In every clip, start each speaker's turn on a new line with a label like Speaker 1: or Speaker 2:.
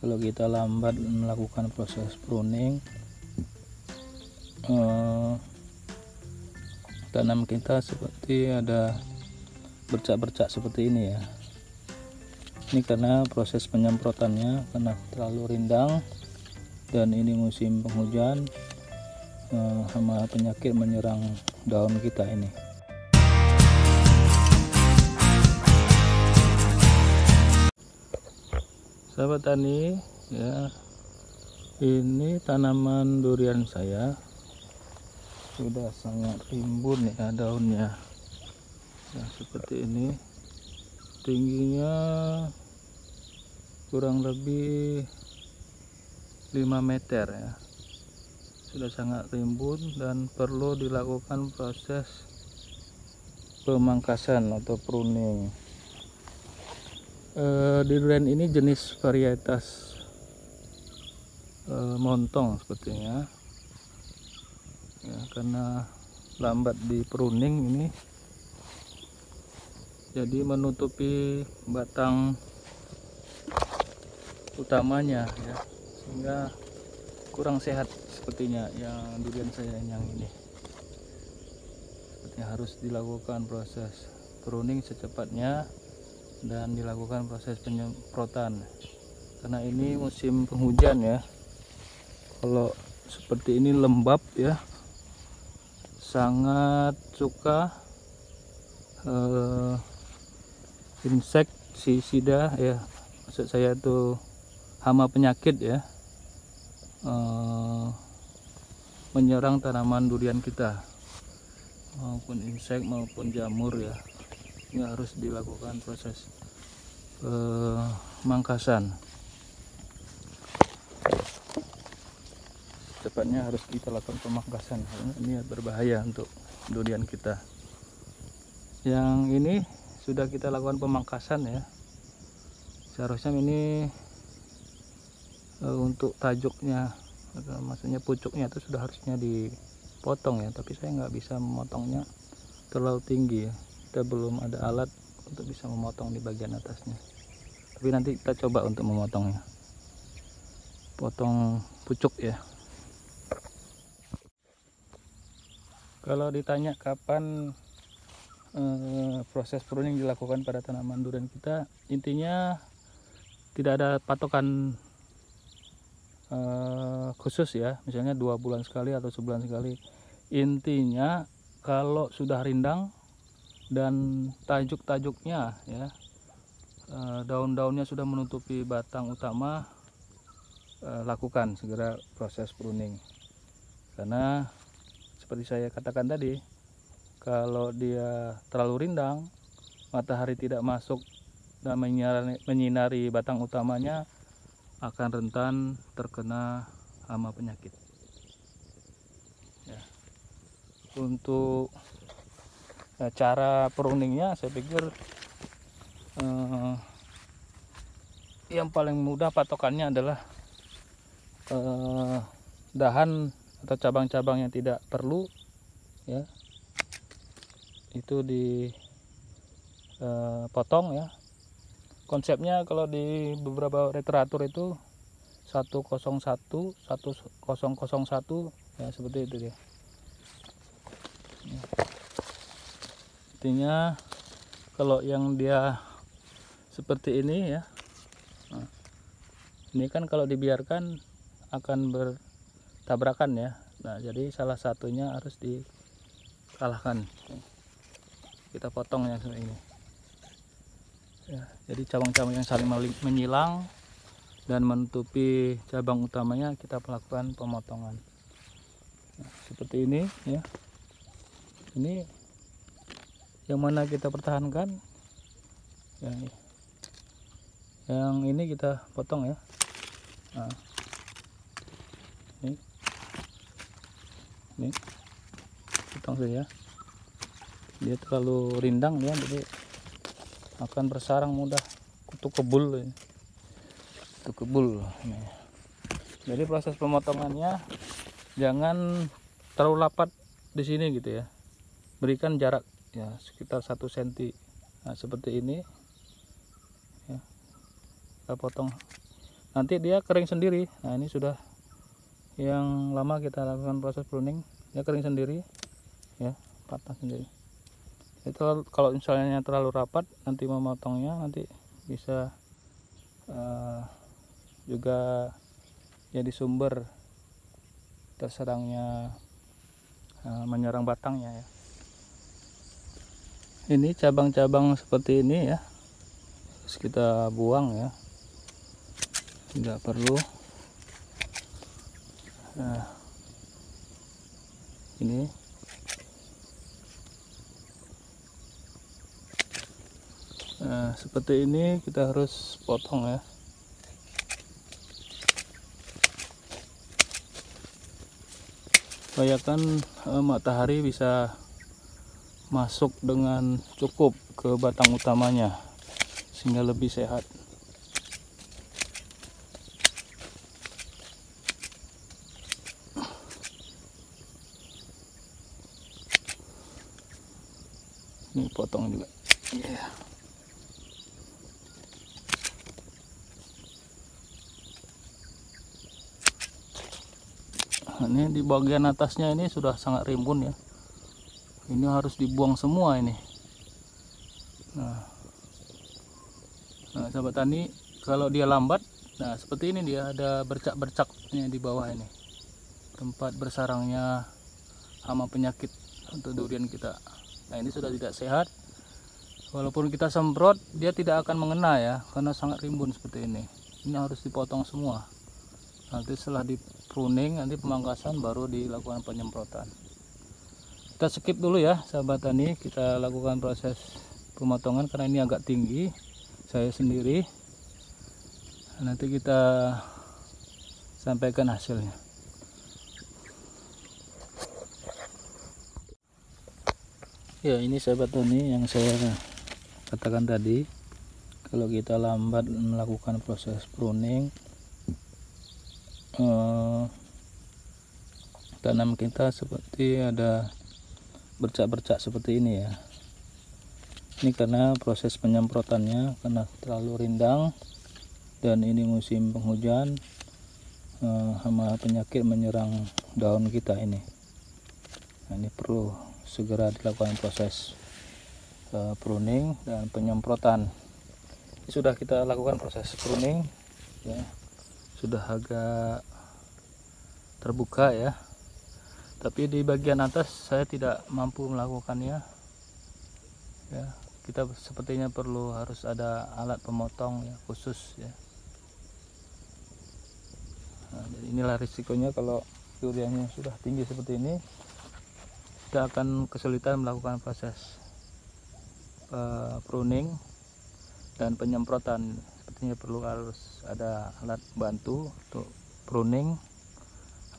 Speaker 1: Kalau kita lambat melakukan proses pruning, tanam kita seperti ada bercak-bercak seperti ini ya. Ini karena proses penyemprotannya karena terlalu rindang, dan ini musim penghujan, hama penyakit menyerang daun kita ini. Sahabat tani ya, ini tanaman durian saya sudah sangat rimbun ya daunnya ya, seperti ini. Tingginya kurang lebih 5 meter ya, sudah sangat rimbun dan perlu dilakukan proses pemangkasan atau pruning. Durian ini jenis varietas montong sepertinya ya, karena lambat di pruning ini jadi menutupi batang utamanya ya, sehingga kurang sehat sepertinya yang durian saya yang ini. Sepertinya harus dilakukan proses pruning secepatnya dan dilakukan proses penyemprotan karena ini musim penghujan ya. Kalau seperti ini lembab ya, sangat suka insektisida ya, maksud saya itu hama penyakit ya, menyerang tanaman durian kita, maupun insek maupun jamur ya. Ini harus dilakukan proses pemangkasan. Secepatnya harus kita lakukan pemangkasan karena ini berbahaya untuk durian kita. Yang ini sudah kita lakukan pemangkasan ya. Seharusnya ini untuk tajuknya, maksudnya pucuknya itu sudah harusnya dipotong ya, tapi saya nggak bisa memotongnya terlalu tinggi ya. Kita belum ada alat untuk bisa memotong di bagian atasnya, tapi nanti kita coba untuk memotongnya, potong pucuk ya. Kalau ditanya kapan proses pruning dilakukan pada tanaman durian kita, intinya tidak ada patokan khusus ya, misalnya 2 bulan sekali atau sebulan sekali. Intinya kalau sudah rindang dan tajuk-tajuknya ya, daun-daunnya sudah menutupi batang utama, lakukan segera proses pruning. Karena seperti saya katakan tadi, kalau dia terlalu rindang, matahari tidak masuk dan menyinari batang utamanya, akan rentan terkena hama penyakit ya. Untuk cara pruningnya saya pikir yang paling mudah patokannya adalah dahan atau cabang-cabang yang tidak perlu ya, itu dipotong ya. Konsepnya kalau di beberapa literatur itu 101 1001 ya, seperti itu dia. Intinya kalau yang dia seperti ini ya, nah, ini kan kalau dibiarkan akan bertabrakan ya. Nah, jadi salah satunya harus dikalahkan. Kita potong yang seperti ini ya, jadi cabang-cabang yang saling menyilang dan menutupi cabang utamanya, kita melakukan pemotongan. Nah, seperti ini ya. Ini yang mana kita pertahankan yang ini kita potong ya. Nah, ini potong saja, dia terlalu rindang ya, jadi akan bersarang mudah, kutu kebul ini. Kutu kebul ini. Jadi proses pemotongannya jangan terlalu rapat di sini gitu ya, berikan jarak ya sekitar 1 cm. Nah, seperti ini ya, kita potong nanti dia kering sendiri. Nah ini sudah yang lama kita lakukan proses pruning, dia kering sendiri ya, patah sendiri. Itu kalau misalnya terlalu rapat nanti memotongnya nanti bisa juga jadi sumber terserangnya menyerang batangnya ya. Ini cabang-cabang seperti ini ya, terus kita buang ya, tidak perlu. Nah ini seperti ini kita harus potong ya. Upayakan matahari bisa masuk dengan cukup ke batang utamanya sehingga lebih sehat. Ini potong juga. Yeah. Ini di bagian atasnya ini sudah sangat rimbun ya. Ini harus dibuang semua ini. Nah sahabat tani, kalau dia lambat, nah seperti ini dia ada bercak-bercaknya di bawah ini, tempat bersarangnya hama penyakit untuk durian kita. Nah ini sudah tidak sehat. Walaupun kita semprot, dia tidak akan mengena ya, karena sangat rimbun seperti ini. Ini harus dipotong semua. Nanti setelah di pruning, nanti pemangkasan baru dilakukan penyemprotan. Kita skip dulu ya sahabat tani, kita lakukan proses pemotongan karena ini agak tinggi, saya sendiri. Nanti kita sampaikan hasilnya. Ya ini sahabat tani yang saya katakan tadi, kalau kita lambat melakukan proses pruning, tanam kita seperti ada bercak-bercak seperti ini ya. Ini karena proses penyemprotannya karena terlalu rindang dan ini musim penghujan, hama penyakit menyerang daun kita ini. Nah, ini perlu segera dilakukan proses pruning dan penyemprotan. Ini sudah kita lakukan proses pruning ya, sudah agak terbuka ya. Tapi di bagian atas saya tidak mampu melakukannya ya, kita sepertinya harus ada alat pemotong ya, khusus ya. Nah, jadi inilah risikonya kalau duriannya sudah tinggi seperti ini, kita akan kesulitan melakukan proses pruning dan penyemprotan. Sepertinya harus ada alat bantu untuk pruning.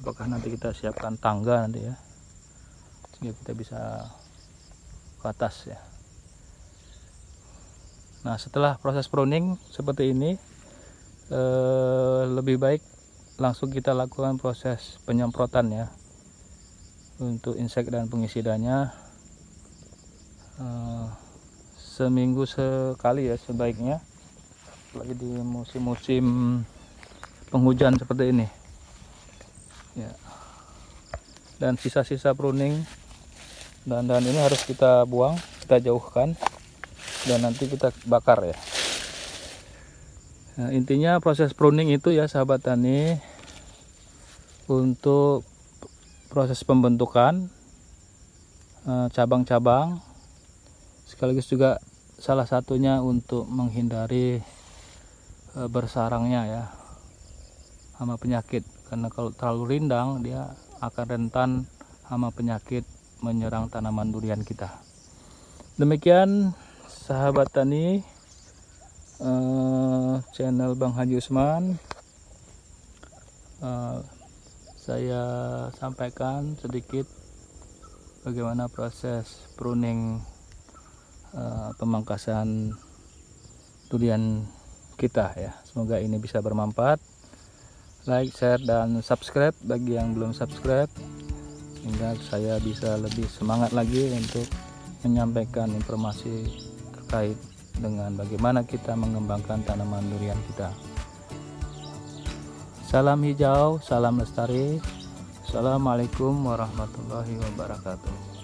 Speaker 1: Apakah nanti kita siapkan tangga nanti ya, sehingga kita bisa ke atas ya. Nah setelah proses pruning seperti ini, lebih baik langsung kita lakukan proses penyemprotan ya, untuk insek dan pengisidannya. Seminggu sekali ya sebaiknya, lagi di musim-musim penghujan seperti ini ya. Dan sisa-sisa pruning dan ini harus kita buang, kita jauhkan dan nanti kita bakar ya. Nah, intinya proses pruning itu ya sahabat tani, untuk proses pembentukan cabang-cabang, sekaligus juga salah satunya untuk menghindari bersarangnya ya hama penyakit. Karena kalau terlalu rindang dia akan rentan hama penyakit menyerang tanaman durian kita. Demikian sahabat tani, channel Bang Haji Usman, saya sampaikan sedikit bagaimana proses pruning pemangkasan durian kita ya. Semoga ini bisa bermanfaat. Like, share, dan subscribe bagi yang belum subscribe, sehingga saya bisa lebih semangat lagi untuk menyampaikan informasi terkait dengan bagaimana kita mengembangkan tanaman durian kita. Salam hijau, salam lestari. Assalamualaikum warahmatullahi wabarakatuh.